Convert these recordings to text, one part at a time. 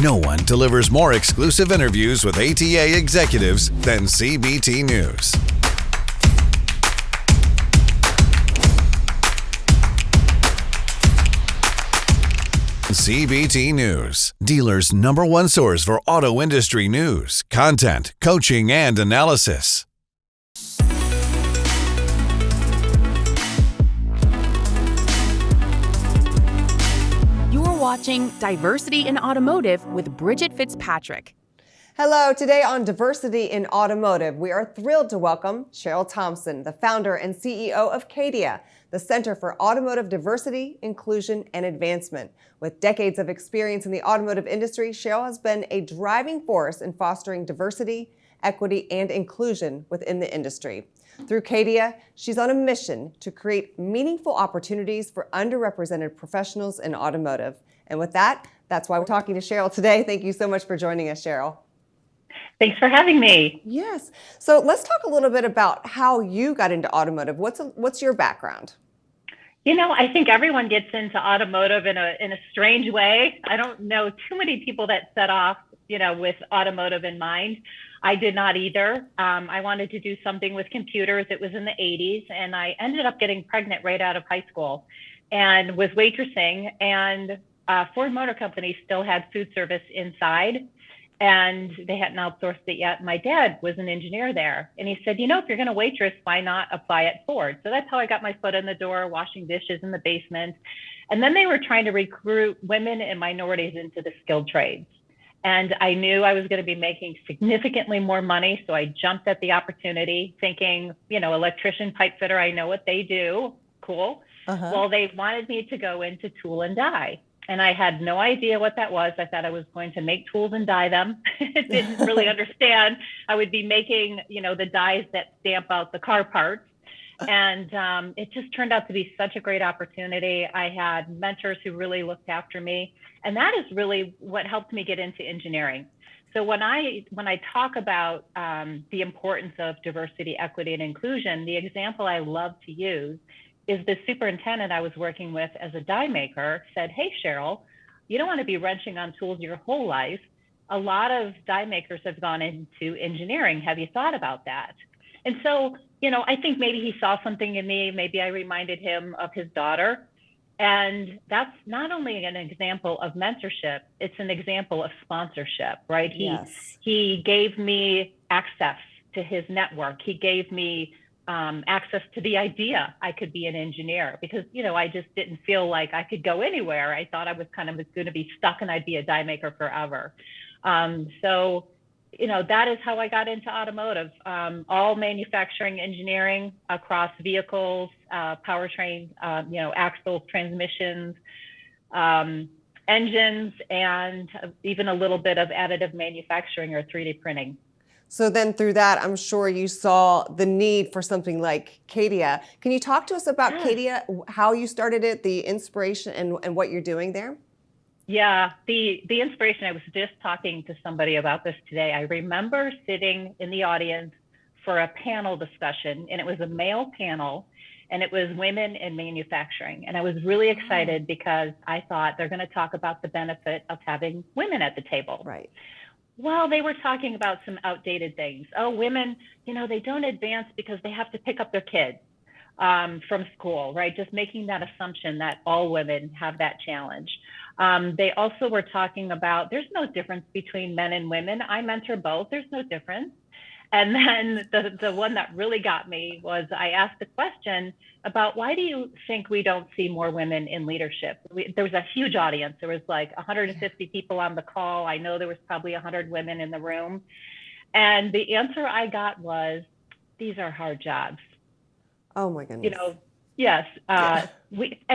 No one delivers more exclusive interviews with ATA executives than CBT News. CBT News, dealers' #1 source for auto industry news, content, coaching, and analysis. Watching Diversity in Automotive with Bridget Fitzpatrick. Hello, today on Diversity in Automotive, we are thrilled to welcome Cheryl Thompson, the founder and CEO of CADIA, the Center for Automotive Diversity, Inclusion, and Advancement. With decades of experience in the automotive industry, Cheryl has been a driving force in fostering diversity, equity, and inclusion within the industry. Through CADIA, she's on a mission to create meaningful opportunities for underrepresented professionals in automotive. And with that, that's why we're talking to Cheryl today. Thank you so much for joining us, Cheryl. Thanks for having me. Yes. So let's talk a little bit about how you got into automotive. What's your background? You know, I think everyone gets into automotive in a strange way. I don't know too many people that set off, with automotive in mind. I did not either. I wanted to do something with computers. It was in the 80s, and I ended up getting pregnant right out of high school and was waitressing, and Ford Motor Company still had food service inside, and they hadn't outsourced it yet. My dad was an engineer there, and he said, if you're going to waitress, why not apply at Ford? So that's how I got my foot in the door, washing dishes in the basement. And then they were trying to recruit women and minorities into the skilled trades. And I knew I was going to be making significantly more money, so I jumped at the opportunity thinking, electrician, pipe fitter, I know what they do. Cool. Well, they wanted me to go into tool and die. And I had no idea what that was. I thought I was going to make tools and dye them. Didn't really understand. I would be making, the dyes that stamp out the car parts. And it just turned out to be such a great opportunity. I had mentors who really looked after me. And that is really what helped me get into engineering. So when I talk about the importance of diversity, equity, and inclusion, the example I love to use is the superintendent I was working with as a die maker said, "Hey, Cheryl, you don't want to be wrenching on tools your whole life. A lot of die makers have gone into engineering. Have you thought about that?" And so, I think maybe he saw something in me. Maybe I reminded him of his daughter. And that's not only an example of mentorship, it's an example of sponsorship, right? Yes. He gave me access to his network. He gave me access to the idea I could be an engineer because, I just didn't feel like I could go anywhere. I thought I was kind of going to be stuck and I'd be a die maker forever. So that is how I got into automotive, all manufacturing engineering across vehicles, powertrain, axles, transmissions, engines, and even a little bit of additive manufacturing or 3D printing. So then through that, I'm sure you saw the need for something like CADIA. Can you talk to us about CADIA, how you started it, the inspiration, and what you're doing there? Yeah, the inspiration, I was just talking to somebody about this today. I remember sitting in the audience for a panel discussion, and it was a male panel, and it was women in manufacturing. And I was really excited because I thought they're going to talk about the benefit of having women at the table. Right. Well, they were talking about some outdated things. Oh, women, they don't advance because they have to pick up their kids from school, right? Just making that assumption that all women have that challenge. They also were talking about there's no difference between men and women. I mentor both. There's no difference. And then the one that really got me was I asked a question about why do you think we don't see more women in leadership? There was a huge audience. There was like 150 people on the call. I know there was probably 100 women in the room. And the answer I got was, these are hard jobs. Oh my goodness. Yes. And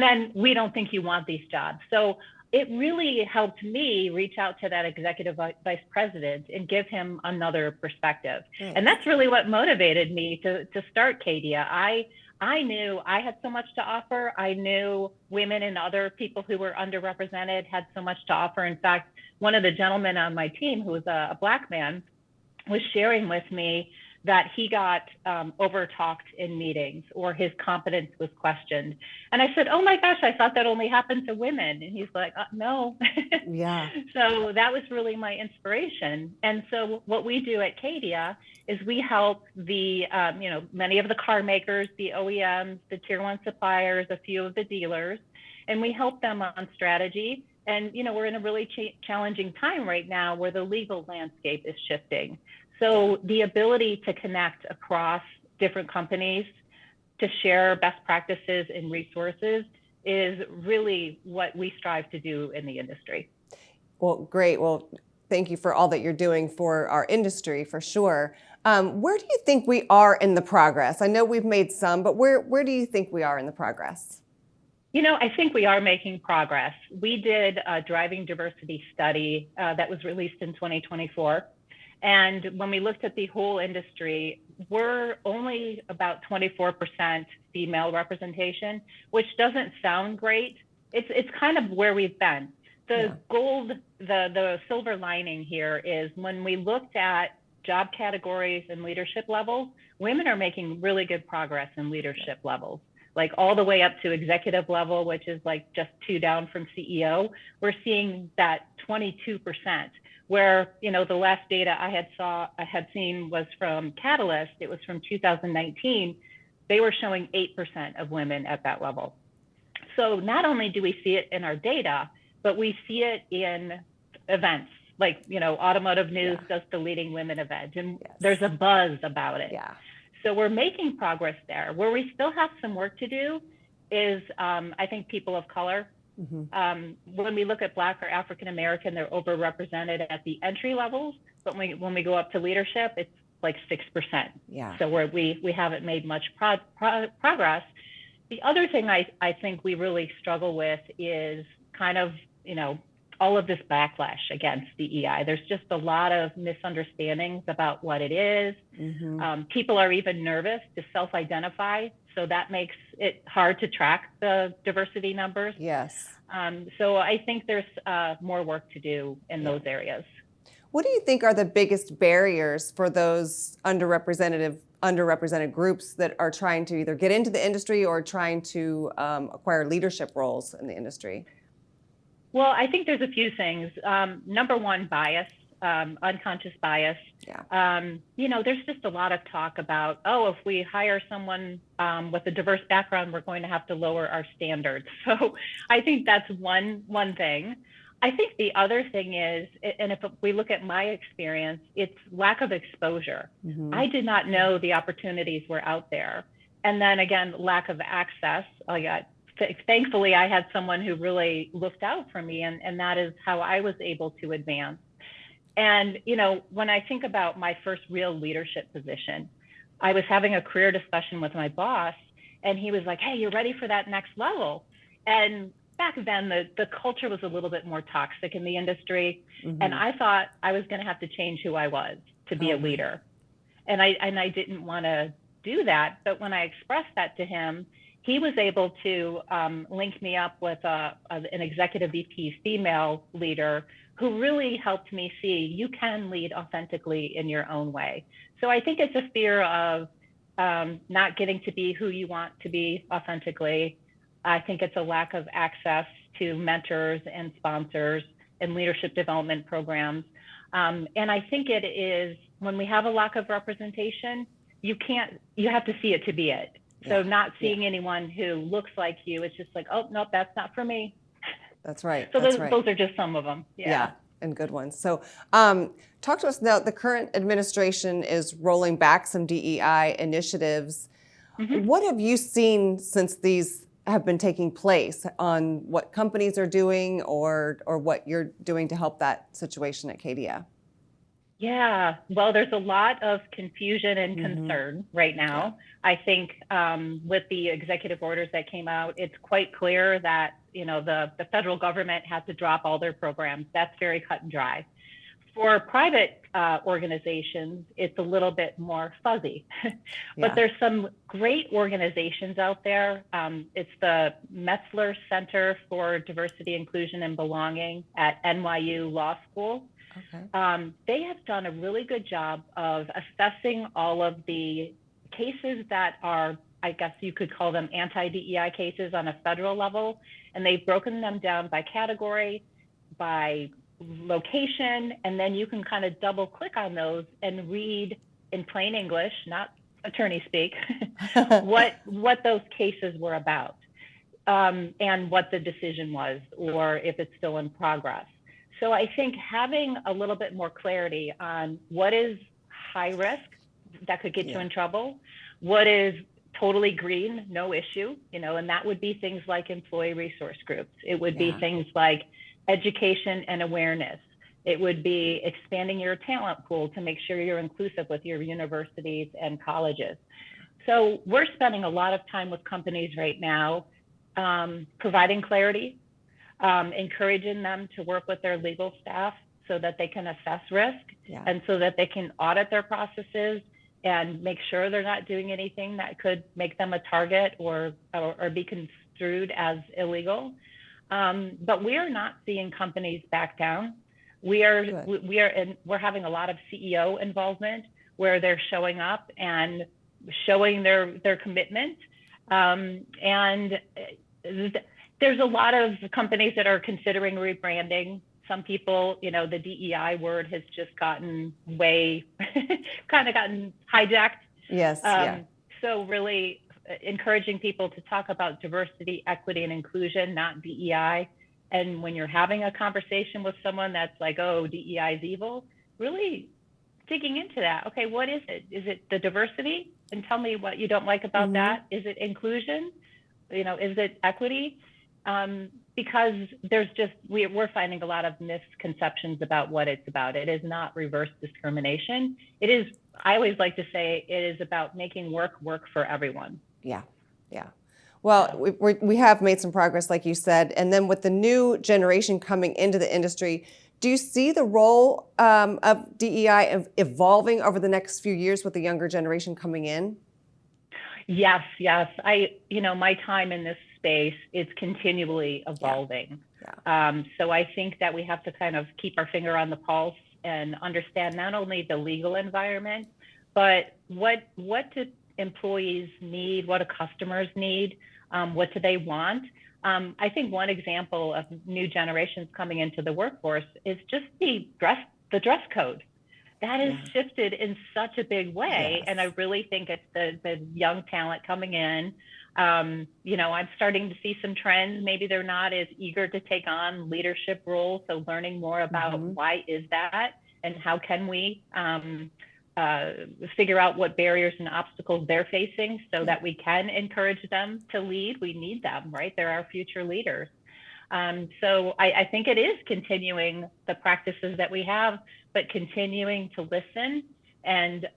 then we don't think you want these jobs. So it really helped me reach out to that executive vice president and give him another perspective. Yes. And that's really what motivated me to start CADIA. I knew I had so much to offer. I knew women and other people who were underrepresented had so much to offer. In fact, one of the gentlemen on my team, who was a Black man, was sharing with me that he got over-talked in meetings or his competence was questioned. And I said, oh my gosh, I thought that only happened to women. And he's like, no. Yeah. So that was really my inspiration. And so what we do at CADIA is we help the, many of the car makers, the OEMs, the tier one suppliers, a few of the dealers, and we help them on strategy. And, we're in a really challenging time right now where the legal landscape is shifting. So the ability to connect across different companies to share best practices and resources is really what we strive to do in the industry. Well, great. Well, thank you for all that you're doing for our industry, for sure. Where do you think we are in the progress? I know we've made some, but where do you think we are in the progress? I think we are making progress. We did a driving diversity study that was released in 2024. And when we looked at the whole industry, we're only about 24% female representation, which doesn't sound great. It's kind of where we've been. The silver lining here is when we looked at job categories and leadership levels, women are making really good progress in leadership levels, like all the way up to executive level, which is like just 2 down from CEO. We're seeing that 22%. Where the last data I had seen was from Catalyst. It was from 2019. They were showing 8% of women at that level. So not only do we see it in our data, but we see it in events like Automotive News does the Leading Women event, and there's a buzz about it. Yeah. So we're making progress there. Where we still have some work to do is I think people of color. When we look at Black or African American, they're overrepresented at the entry levels, but when we go up to leadership, it's like 6%. Yeah. So we haven't made much progress. The other thing I think we really struggle with is kind of all of this backlash against DEI. There's just a lot of misunderstandings about what it is. People are even nervous to self-identify. So that makes it hard to track the diversity numbers. Yes. So I think there's more work to do in those areas. What do you think are the biggest barriers for those underrepresented groups that are trying to either get into the industry or trying to acquire leadership roles in the industry? Well, I think there's a few things. Number one, bias. Unconscious bias. There's just a lot of talk about, if we hire someone with a diverse background, we're going to have to lower our standards. So I think that's one thing. I think the other thing is, and if we look at my experience, it's lack of exposure. I did not know the opportunities were out there. And then again, lack of access. Thankfully, I had someone who really looked out for me, and that is how I was able to advance. And, when I think about my first real leadership position, I was having a career discussion with my boss, and he was like, hey, you're ready for that next level. And back then, the culture was a little bit more toxic in the industry. And I thought I was going to have to change who I was to be a leader. And I didn't want to do that. But when I expressed that to him, he was able to link me up with an executive VP female leader who really helped me see you can lead authentically in your own way. So I think it's a fear of not getting to be who you want to be authentically. I think it's a lack of access to mentors and sponsors and leadership development programs. And I think it is when we have a lack of representation, you have to see it to be it. So not seeing anyone who looks like you, it's just like, oh, nope, that's not for me. That's right. So those are just some of them. Yeah, and good ones. So talk to us now. The current administration is rolling back some DEI initiatives. What have you seen since these have been taking place on what companies are doing or what you're doing to help that situation at CADIA? Yeah, well, there's a lot of confusion and concern right now. I think with the executive orders that came out, it's quite clear that the federal government had to drop all their programs. That's very cut and dry. For private organizations, it's a little bit more fuzzy. But there's some great organizations out there. It's the Metzler Center for Diversity, Inclusion, and Belonging at NYU Law School. Okay. They have done a really good job of assessing all of the cases that are, I guess you could call them anti-DEI cases on a federal level. And they've broken them down by category, by location, and then you can kind of double click on those and read in plain English, not attorney speak, what those cases were about, and what the decision was, or if it's still in progress. So I think having a little bit more clarity on what is high risk that could get you in trouble, what is totally green, no issue, and that would be things like employee resource groups. It would be things like education and awareness. It would be expanding your talent pool to make sure you're inclusive with your universities and colleges. So we're spending a lot of time with companies right now, providing clarity, encouraging them to work with their legal staff so that they can assess risk and so that they can audit their processes and make sure they're not doing anything that could make them a target or be construed as illegal. But we are not seeing companies back down. We're having a lot of CEO involvement where they're showing up and showing their commitment. And there's a lot of companies that are considering rebranding. Some people, the DEI word has just gotten gotten hijacked. Yes. So really encouraging people to talk about diversity, equity, and inclusion, not DEI. And when you're having a conversation with someone that's like, oh, DEI is evil, really digging into that. Okay, what is it? Is it the diversity? And tell me what you don't like about that. Is it inclusion? Is it equity? Because we're finding a lot of misconceptions about what it's about. It is not reverse discrimination. It is, I always like to say, it is about making work for everyone. Yeah. Well, we have made some progress, like you said. And then with the new generation coming into the industry, do you see the role of DEI evolving over the next few years with the younger generation coming in? Yes. My time in this space, it's continually evolving. So I think that we have to kind of keep our finger on the pulse and understand not only the legal environment, but what do employees need, what do customers need, what do they want? I think one example of new generations coming into the workforce is just the dress code. That has shifted in such a big way. And I really think it's the young talent coming in. I'm starting to see some trends. Maybe they're not as eager to take on leadership roles. So learning more about why is that and how can we figure out what barriers and obstacles they're facing so that we can encourage them to lead. We need them, right? They're our future leaders. So I think it is continuing the practices that we have, but continuing to listen and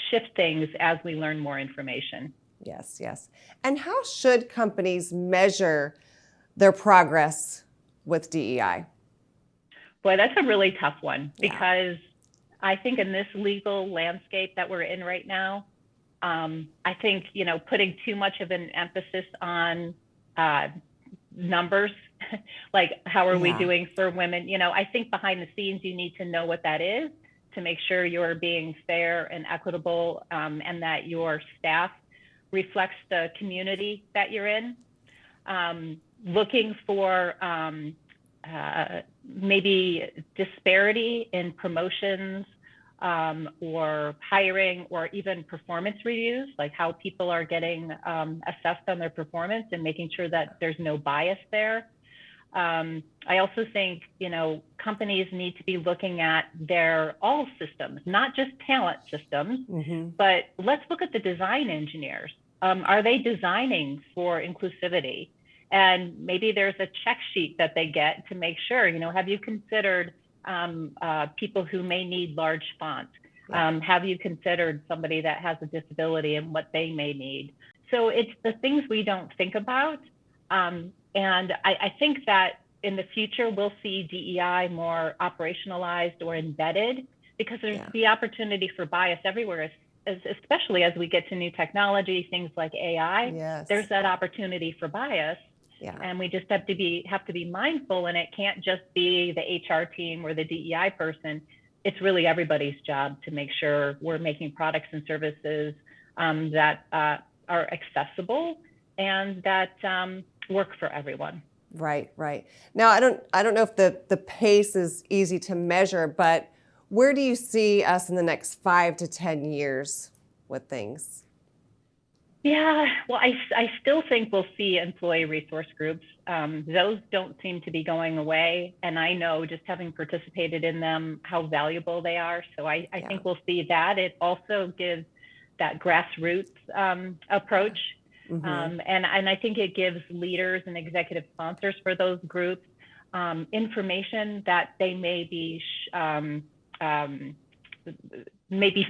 shift things as we learn more information. Yes. And how should companies measure their progress with DEI? Boy, that's a really tough one because I think in this legal landscape that we're in right now, I think, putting too much of an emphasis on numbers, like how are we doing for women? I think behind the scenes, you need to know what that is to make sure you're being fair and equitable, and that your staff reflects the community that you're in. Looking for maybe disparity in promotions, or hiring, or even performance reviews, like how people are getting assessed on their performance and making sure that there's no bias there. I also think, companies need to be looking at all systems, not just talent systems, but let's look at the design engineers. Are they designing for inclusivity? And maybe there's a check sheet that they get to make sure, have you considered people who may need large font? Have you considered somebody that has a disability and what they may need? So it's the things we don't think about. And I think that in the future, we'll see DEI more operationalized or embedded because there's the opportunity for bias everywhere, especially as we get to new technology, things like AI. There's that opportunity for bias. Yeah. And we just have to be mindful, and it can't just be the HR team or the DEI person. It's really everybody's job to make sure we're making products and services that are accessible and that work for everyone. Right, right. Now, I don't know if the pace is easy to measure, but where do you see us in the next 5 to 10 years with things? Yeah, well, I still think we'll see employee resource groups. Those don't seem to be going away. And I know, just having participated in them, how valuable they are. So I think we'll see that. It also gives that grassroots approach. Mm-hmm. And I think it gives leaders and executive sponsors for those groups information that they may be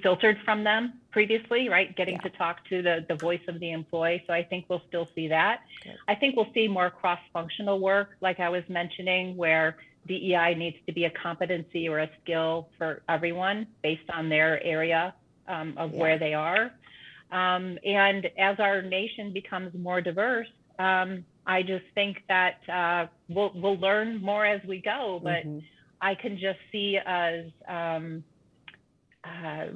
filtered from them previously, right? Getting to talk to the voice of the employee. So I think we'll still see that. Good. I think we'll see more cross-functional work, like I was mentioning, where DEI needs to be a competency or a skill for everyone based on their area of where they are. And as our nation becomes more diverse, I just think that we'll learn more as we go, but I can just see us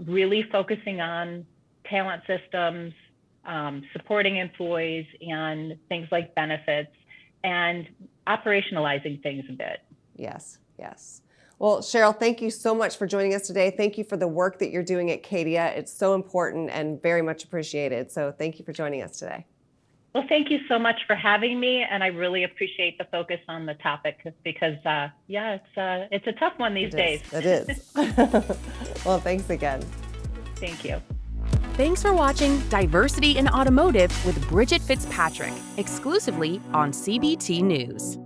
really focusing on talent systems, supporting employees, and things like benefits, and operationalizing things a bit. Yes, yes. Well, Cheryl, thank you so much for joining us today. Thank you for the work that you're doing at CADIA. It's so important and very much appreciated. So thank you for joining us today. Well, thank you so much for having me, and I really appreciate the focus on the topic because, it's a tough one these days. It is. Well, thanks again. Thank you. Thanks for watching Diversity in Automotive with Bridget Fitzpatrick, exclusively on CBT News.